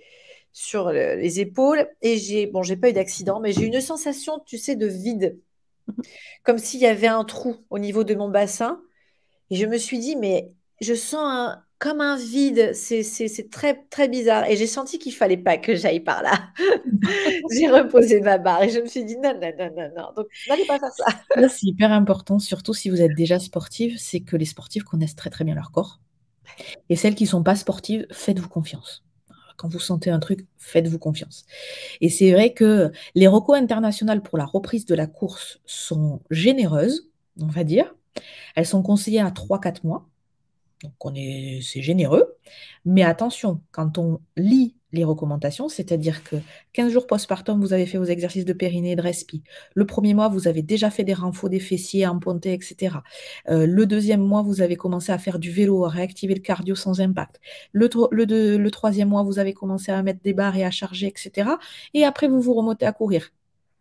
épaules, et j'ai pas eu d'accident, mais j'ai eu une sensation, tu sais, de vide, comme s'il y avait un trou au niveau de mon bassin. Et je me suis dit, mais je sens comme un vide. C'est très, très bizarre. Et j'ai senti qu'il fallait pas que j'aille par là. J'ai reposé ma barre et je me suis dit, non, non, non, non, non. Donc, n'allez pas faire ça. Ça, c'est hyper important, surtout si vous êtes déjà sportive, c'est que les sportives connaissent très très bien leur corps. Et celles qui ne sont pas sportives, faites-vous confiance. Quand vous sentez un truc, faites-vous confiance. Et c'est vrai que les recos internationales pour la reprise de la course sont généreuses, on va dire. Elles sont conseillées à 3-4 mois. Donc c'est généreux. Mais attention, quand on lit les recommandations, c'est-à-dire que 15 jours postpartum, vous avez fait vos exercices de périnée, de respi. Le premier mois, vous avez déjà fait des renforts des fessiers, en ponté, etc. Le deuxième mois, vous avez commencé à faire du vélo, à réactiver le cardio sans impact. Le troisième mois, vous avez commencé à mettre des barres et à charger, etc. Et après, vous vous remontez à courir.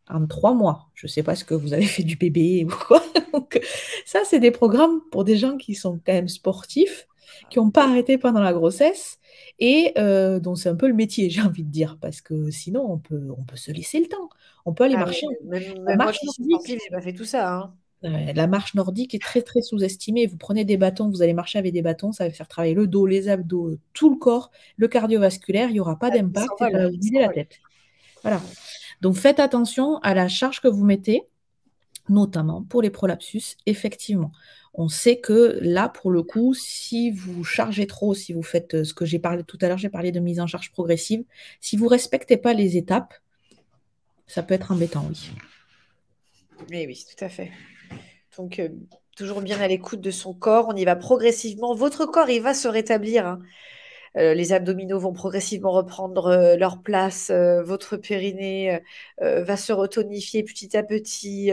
en 3 mois. Je ne sais pas ce que vous avez fait du bébé ou quoi. Donc, ça, c'est des programmes pour des gens qui sont quand même sportifs, qui n'ont pas arrêté pendant la grossesse et dont c'est un peu le métier, j'ai envie de dire, parce que sinon, on peut se laisser le temps. On peut aller Ah oui, marcher. La même moi marche qui suis nordique, sportive, j'ai pas fait tout ça, hein. la marche nordique est très, très sous-estimée. Vous prenez des bâtons, vous allez marcher avec des bâtons, ça va faire travailler le dos, les abdos, tout le corps, le cardiovasculaire, il n'y aura pas Ah, il d'impact et ça s'envole, va vous il vider la s'envole. tête. Voilà. Donc faites attention à la charge que vous mettez, notamment pour les prolapsus, effectivement. On sait que là, pour le coup, si vous chargez trop, si vous faites ce que j'ai parlé tout à l'heure, j'ai parlé de mise en charge progressive, si vous ne respectez pas les étapes, ça peut être embêtant, oui. Oui, oui, tout à fait. Donc, toujours bien à l'écoute de son corps. On y va progressivement. Votre corps, il va se rétablir, hein. Les abdominaux vont progressivement reprendre leur place. Votre périnée va se retonifier petit à petit.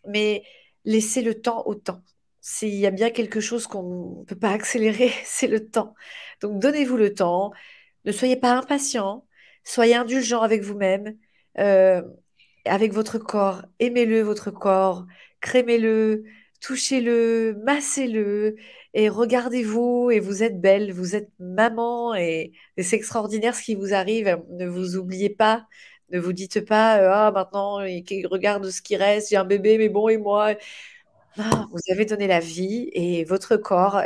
Mais laissez le temps au temps. S'il y a bien quelque chose qu'on ne peut pas accélérer, c'est le temps. Donc, donnez-vous le temps. Ne soyez pas impatient. Soyez indulgent avec vous-même. Euh, avec votre corps. Aimez-le, votre corps. Crémez-le, touchez-le, massez-le et regardez-vous et vous êtes belle, vous êtes maman et c'est extraordinaire ce qui vous arrive. Ne vous oubliez pas. Ne vous dites pas, ah, maintenant, regarde ce qui reste, j'ai un bébé, mais bon, et moi? Non, vous avez donné la vie et votre corps,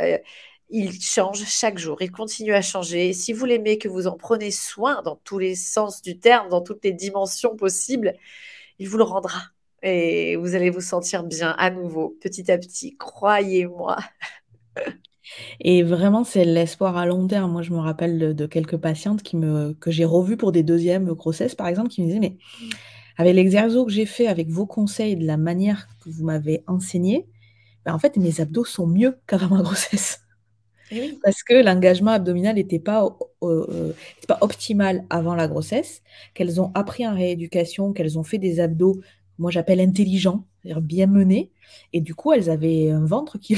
il change chaque jour. Il continue à changer. Si vous l'aimez, que vous en prenez soin dans tous les sens du terme, dans toutes les dimensions possibles, il vous le rendra. Et vous allez vous sentir bien à nouveau, petit à petit. Croyez-moi. Et vraiment, c'est l'espoir à long terme. Moi, je me rappelle de quelques patientes que j'ai revues pour des deuxièmes grossesses, par exemple, qui me disaient, mais avec l'exercice que j'ai fait, avec vos conseils, de la manière que vous m'avez enseigné, ben, en fait, mes abdos sont mieux qu'avant ma grossesse. Et oui. Parce que l'engagement abdominal était pas optimal avant la grossesse, qu'elles ont appris en rééducation, qu'elles ont fait des abdos, moi j'appelle intelligents, c'est-à-dire bien menés, et du coup elles avaient un ventre qui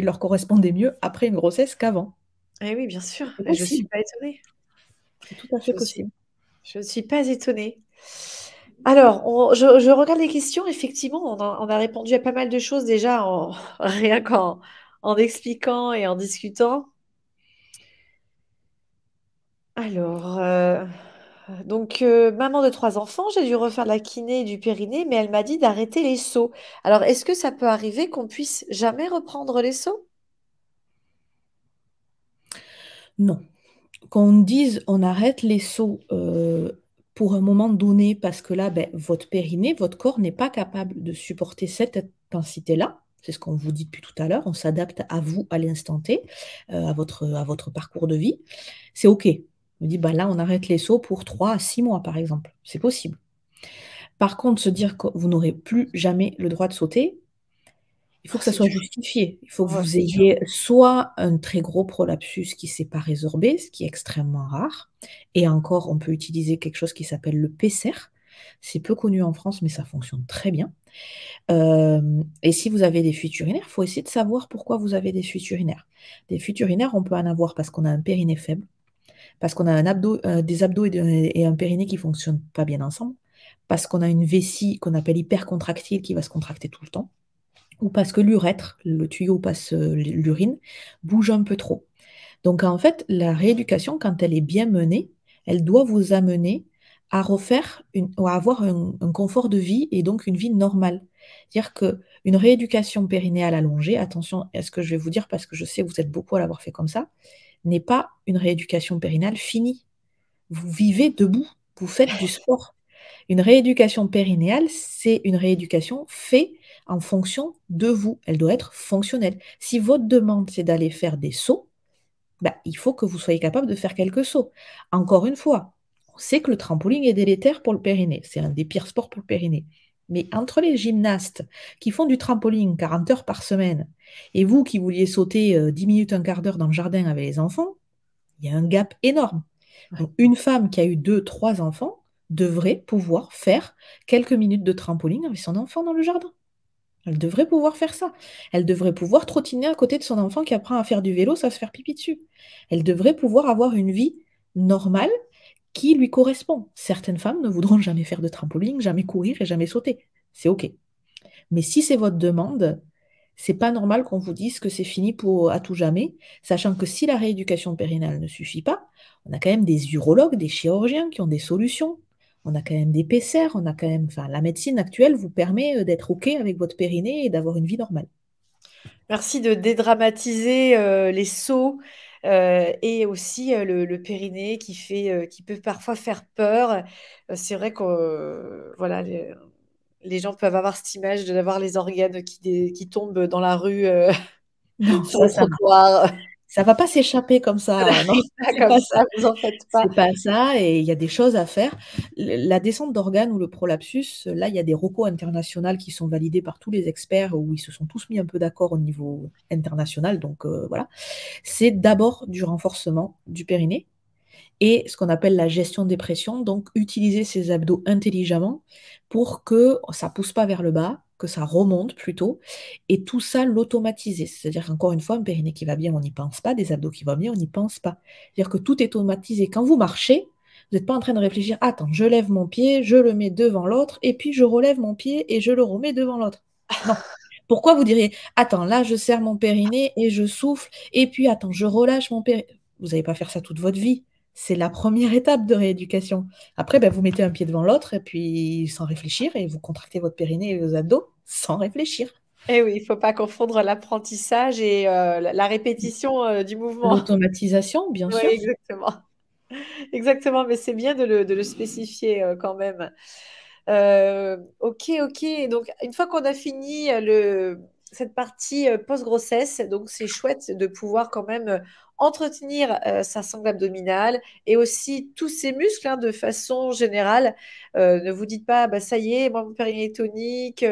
leur correspondait mieux après une grossesse qu'avant. Et oui, bien sûr. C'est Et je ne suis possible, pas étonnée. c'est tout à fait Je suis, possible. je ne suis pas étonnée. Alors, je regarde les questions. Effectivement, on a répondu à pas mal de choses déjà, rien en expliquant et en discutant. Alors, donc, maman de 3 enfants, j'ai dû refaire la kiné et du périnée, mais elle m'a dit d'arrêter les sauts. Alors, est-ce que ça peut arriver qu'on puisse jamais reprendre les sauts? Non. Qu'on dise on arrête les sauts pour un moment donné, parce que là, ben, votre périnée, votre corps n'est pas capable de supporter cette intensité-là. C'est ce qu'on vous dit depuis tout à l'heure. On s'adapte à vous à l'instant T, à votre parcours de vie. C'est OK. On dit, bah là, on arrête les sauts pour 3 à 6 mois, par exemple. C'est possible. Par contre, se dire que vous n'aurez plus jamais le droit de sauter, il Oh, faut que ça c'est soit dur. justifié. Il faut que Oh, vous c'est dur. ayez soit un très gros prolapsus qui ne s'est pas résorbé, ce qui est extrêmement rare. Et encore, on peut utiliser quelque chose qui s'appelle le PSER. C'est peu connu en France, mais ça fonctionne très bien. Et si vous avez des fuites urinaires, il faut essayer de savoir pourquoi vous avez des fuites urinaires. Des fuites urinaires, on peut en avoir parce qu'on a un périnée faible, parce qu'on a des abdos et un périnée qui ne fonctionnent pas bien ensemble, parce qu'on a une vessie qu'on appelle hypercontractile qui va se contracter tout le temps, ou parce que l'urètre, le tuyau où passe l'urine, bouge un peu trop. Donc en fait, la rééducation, quand elle est bien menée, elle doit vous amener à ou à avoir un confort de vie et donc une vie normale. C'est-à-dire qu'une rééducation périnéale allongée, attention à ce que je vais vous dire parce que je sais que vous êtes beaucoup à l'avoir fait comme ça, n'est pas une rééducation périnale finie. Vous vivez debout, vous faites du sport. Une rééducation périnéale, c'est une rééducation faite en fonction de vous. Elle doit être fonctionnelle. Si votre demande, c'est d'aller faire des sauts, bah, il faut que vous soyez capable de faire quelques sauts. Encore une fois, on sait que le trampoline est délétère pour le périnée. C'est un des pires sports pour le périnée. Mais entre les gymnastes qui font du trampoline 40 heures par semaine et vous qui vouliez sauter 10 minutes, un quart d'heure dans le jardin avec les enfants, il y a un gap énorme. Ouais. Donc, une femme qui a eu 2, 3 enfants devrait pouvoir faire quelques minutes de trampoline avec son enfant dans le jardin. Elle devrait pouvoir faire ça. Elle devrait pouvoir trottiner à côté de son enfant qui apprend à faire du vélo, ça se faire pipi dessus. Elle devrait pouvoir avoir une vie normale qui lui correspond. Certaines femmes ne voudront jamais faire de trampoline, jamais courir et jamais sauter. C'est OK. Mais si c'est votre demande, c'est pas normal qu'on vous dise que c'est fini pour à tout jamais, sachant que si la rééducation périnale ne suffit pas, on a quand même des urologues, des chirurgiens qui ont des solutions. On a quand même des PCR, on a quand même, enfin, la médecine actuelle vous permet d'être OK avec votre périnée et d'avoir une vie normale. Merci de dédramatiser les sauts et aussi le périnée qui peut parfois faire peur. C'est vrai que voilà, les gens peuvent avoir cette image d'avoir les organes qui tombent dans la rue Non, sur le ça trottoir. ça va pas s'échapper comme Ça ça. Non, n'arrive pas c'est comme pas ça, vous en faites pas. C'est pas ça, et il y a des choses à faire. La descente d'organes ou le prolapsus, là, il y a des recos internationales qui sont validés par tous les experts, où ils se sont tous mis un peu d'accord au niveau international. Donc voilà, c'est d'abord du renforcement du périnée et ce qu'on appelle la gestion des pressions, donc utiliser ses abdos intelligemment pour que ça pousse pas vers le bas, que ça remonte plutôt, et tout ça l'automatiser. C'est-à-dire qu'encore une fois, un périnée qui va bien, on n'y pense pas, des abdos qui vont bien, on n'y pense pas. C'est-à-dire que tout est automatisé. Quand vous marchez, vous n'êtes pas en train de réfléchir, attends, je lève mon pied, je le mets devant l'autre, et puis je relève mon pied et je le remets devant l'autre. Non. Pourquoi vous diriez, attends, là, je serre mon périnée et je souffle, et puis attends, je relâche mon périnée. Vous n'allez pas faire ça toute votre vie. C'est la première étape de rééducation. Après, ben, vous mettez un pied devant l'autre et puis sans réfléchir et vous contractez votre périnée et vos abdos sans réfléchir. Eh oui, il ne faut pas confondre l'apprentissage et la répétition du mouvement. L'automatisation, bien Oui, sûr. exactement. Exactement, mais c'est bien de le spécifier quand même. Ok, ok. Donc, une fois qu'on a fini cette partie post-grossesse, donc c'est chouette de pouvoir quand même entretenir sa sangle abdominale et aussi tous ses muscles hein, de façon générale. Ne vous dites pas, bah, ça y est, moi, mon périnée est tonique,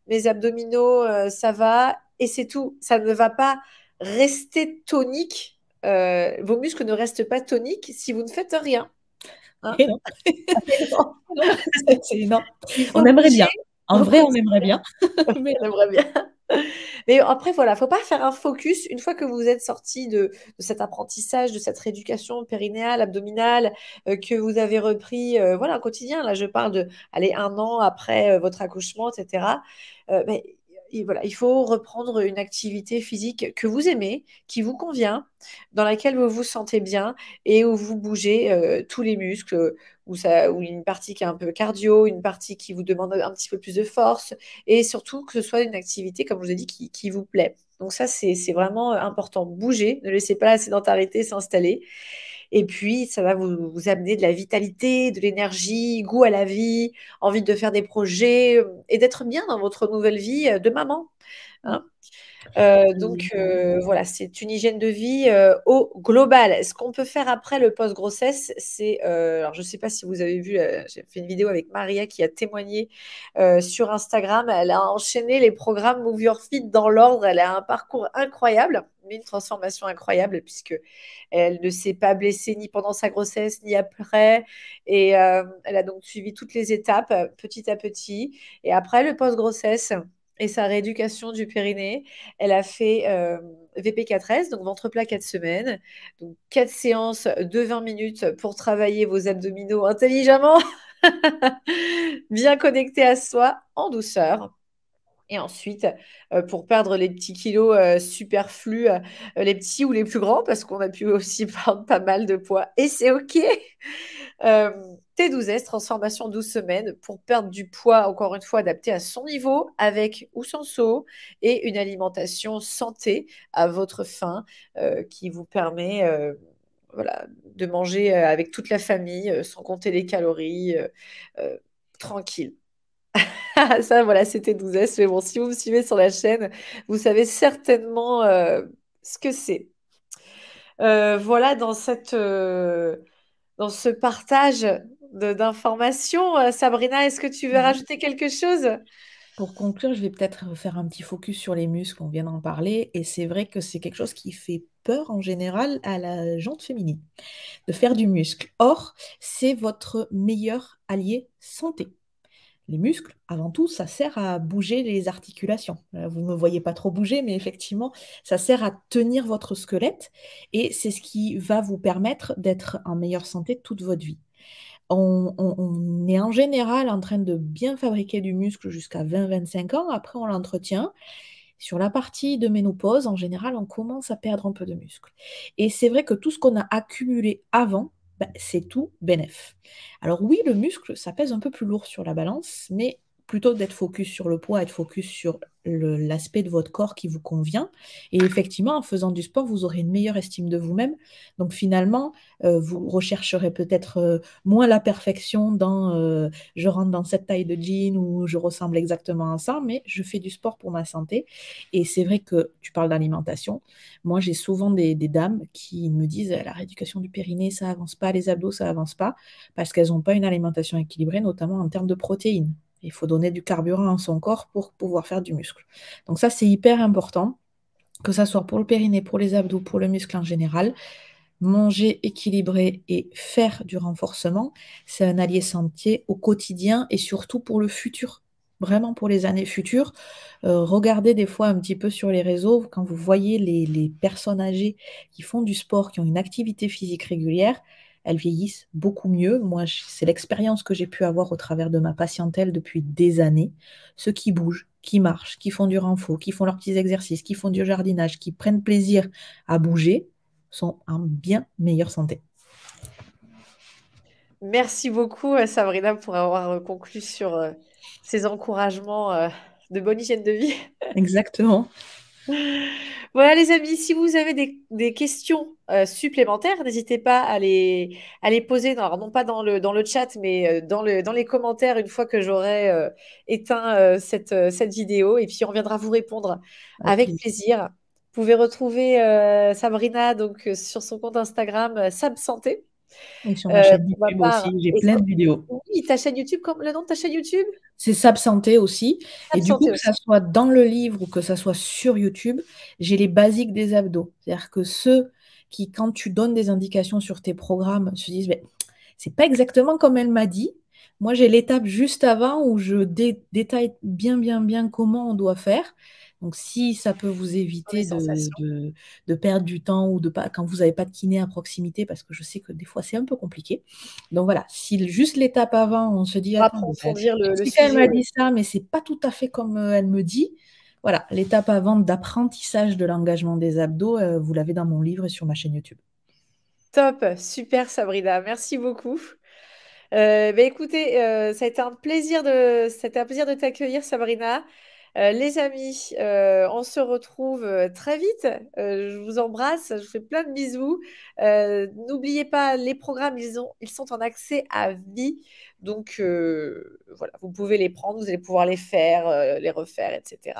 mes abdominaux, ça va, et c'est tout. Ça ne va pas rester tonique. Vos muscles ne restent pas toniques si vous ne faites rien. Hein. Et non, Non. non, non. Il On faut aimerait bouger bien. En au vrai, on quotidien. aimerait bien. Mais On aimerait bien. Mais après, voilà, faut pas faire un focus. Une fois que vous êtes sorti de cet apprentissage, de cette rééducation périnéale, abdominale, que vous avez repris voilà, un quotidien. Là, je parle de allez, 1 an après votre accouchement, etc. Mais et voilà, il faut reprendre une activité physique que vous aimez, qui vous convient, dans laquelle vous vous sentez bien et où vous bougez tous les muscles, où une partie qui est un peu cardio, une partie qui vous demande un petit peu plus de force, et surtout que ce soit une activité, comme je vous ai dit, qui vous plaît. Donc ça, c'est vraiment important. Bouger, ne laissez pas la sédentarité s'installer. Et puis, ça va vous amener de la vitalité, de l'énergie, goût à la vie, envie de faire des projets et d'être bien dans votre nouvelle vie de maman. Hein. Donc voilà, c'est une hygiène de vie au global. Ce qu'on peut faire après le post-grossesse, c'est, alors je ne sais pas si vous avez vu, j'ai fait une vidéo avec Maria qui a témoigné sur Instagram. Elle a enchaîné les programmes Move Your Fit dans l'ordre. Elle a un parcours incroyable, mais une transformation incroyable puisque elle ne s'est pas blessée ni pendant sa grossesse ni après. Et elle a donc suivi toutes les étapes petit à petit. Et après le post-grossesse et sa rééducation du périnée, elle a fait VP4S, donc ventre plat 4 semaines. Donc 4 séances de 20 minutes pour travailler vos abdominaux intelligemment, bien connectés à soi, en douceur. Et ensuite, pour perdre les petits kilos superflus, les petits ou les plus grands, parce qu'on a pu aussi perdre pas mal de poids, et c'est OK. Euh, T12S, transformation 12 semaines, pour perdre du poids, encore une fois, adapté à son niveau, avec ou sans seau, et une alimentation santé à votre faim, qui vous permet voilà, de manger avec toute la famille, sans compter les calories, euh, tranquille. Ça, voilà, c'était 12S. Mais bon, si vous me suivez sur la chaîne, vous savez certainement ce que c'est. Voilà, dans ce partage d'informations, Sabrina, est-ce que tu veux rajouter quelque chose? pour conclure, je vais peut-être faire un petit focus sur les muscles, on vient d'en parler, et c'est vrai que c'est quelque chose qui fait peur en général à la jante féminine, de faire du muscle. Or, c'est votre meilleur allié santé. Les muscles, avant tout, ça sert à bouger les articulations. Vous ne me voyez pas trop bouger, mais effectivement, ça sert à tenir votre squelette et c'est ce qui va vous permettre d'être en meilleure santé toute votre vie. On est en général en train de bien fabriquer du muscle jusqu'à 20-25 ans. Après, on l'entretient. Sur la partie de ménopause, en général, on commence à perdre un peu de muscle. Et c'est vrai que tout ce qu'on a accumulé avant, ben, c'est tout bénef. Alors oui, le muscle, ça pèse un peu plus lourd sur la balance, mais plutôt d'être focus sur le poids, être focus sur l'aspect de votre corps qui vous convient. Et effectivement, en faisant du sport, vous aurez une meilleure estime de vous-même. Donc finalement, vous rechercherez peut-être moins la perfection dans je rentre dans cette taille de jean ou je ressemble exactement à ça, mais je fais du sport pour ma santé. Et c'est vrai que tu parles d'alimentation. Moi, j'ai souvent des dames qui me disent la rééducation du périnée, ça avance pas, les abdos, ça avance pas, parce qu'elles n'ont pas une alimentation équilibrée, notamment en termes de protéines. Il faut donner du carburant à son corps pour pouvoir faire du muscle. Donc ça, c'est hyper important, que ça soit pour le périnée, pour les abdos, pour le muscle en général. Manger équilibré et faire du renforcement, c'est un allié santé au quotidien et surtout pour le futur. Vraiment pour les années futures. Regardez des fois un petit peu sur les réseaux, quand vous voyez les personnes âgées qui font du sport, qui ont une activité physique régulière, elles vieillissent beaucoup mieux. Moi, c'est l'expérience que j'ai pu avoir au travers de ma patientèle depuis des années. Ceux qui bougent, qui marchent, qui font du renfort, qui font leurs petits exercices, qui font du jardinage, qui prennent plaisir à bouger, sont en bien meilleure santé. Merci beaucoup, Sabrina, pour avoir conclu sur ces encouragements de bonne hygiène de vie. Exactement. Voilà, les amis, si vous avez des questions supplémentaires, n'hésitez pas à les poser, alors non pas dans le chat, mais dans les commentaires une fois que j'aurai éteint cette vidéo. Et puis, on viendra vous répondre avec plaisir. Vous pouvez retrouver Sabrina donc, sur son compte Instagram, Sab Santé. Et sur ma chaîne Pour ma YouTube part, aussi, j'ai plein de vidéos. oui, ta chaîne YouTube, comme le nom de ta chaîne YouTube? C'est Sab Santé aussi. Sab Et du coup, Santé que ça aussi. soit dans le livre ou que ça soit sur YouTube, j'ai les basiques des abdos. C'est-à-dire que ceux qui, quand tu donnes des indications sur tes programmes, se disent, mais c'est pas exactement comme elle m'a dit. Moi, j'ai l'étape juste avant où je détaille bien comment on doit faire. Donc, si ça peut vous Les éviter sensations. de perdre du temps ou de pas, quand vous n'avez pas de kiné à proximité, parce que je sais que des fois, c'est un peu compliqué. Donc, voilà, si juste l'étape avant, on se dit, Pour attends, approfondir le si elle sujet. m'a dit ça, mais c'est pas tout à fait comme elle me dit. Voilà, l'étape avant d'apprentissage de l'engagement des abdos, vous l'avez dans mon livre et sur ma chaîne YouTube. Top, super Sabrina, merci beaucoup. Écoutez, c'était un plaisir de t'accueillir, Sabrina. Les amis, on se retrouve très vite. Je vous embrasse, je vous fais plein de bisous. N'oubliez pas, les programmes, ils sont en accès à vie. Donc voilà, vous pouvez les prendre, vous allez pouvoir les faire, les refaire, etc.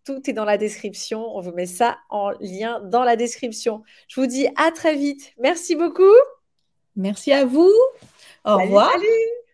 Tout est dans la description. On vous met ça en lien dans la description. Je vous dis à très vite. Merci beaucoup. Merci à vous. Au Salut, revoir. salut.